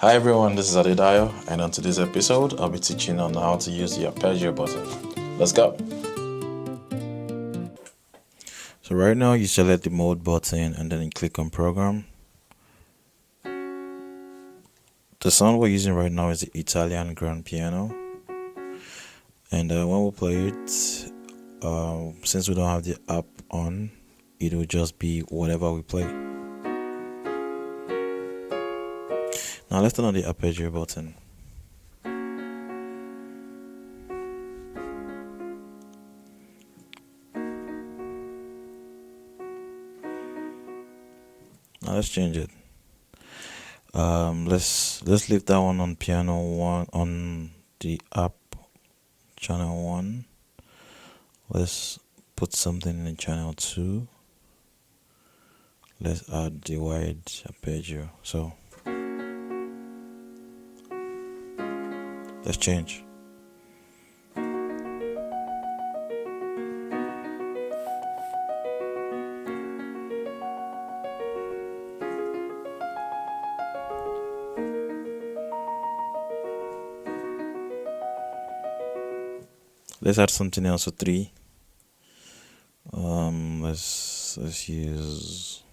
Hi everyone, this is Adedayo, and on today's episode, I'll be teaching on how to use the arpeggio button. Let's go! So right now, you select the mode button and then you click on program. The sound we're using right now is the Italian grand piano, and when we play it, since we don't have the app on, it will just be whatever we play. Now let's turn on the arpeggio button. Now let's change it. Let's leave that one on piano 1 on the app channel 1. Let's put something in channel 2. Let's add the wide arpeggio. So let's change. Let's add something else to 3. Let's use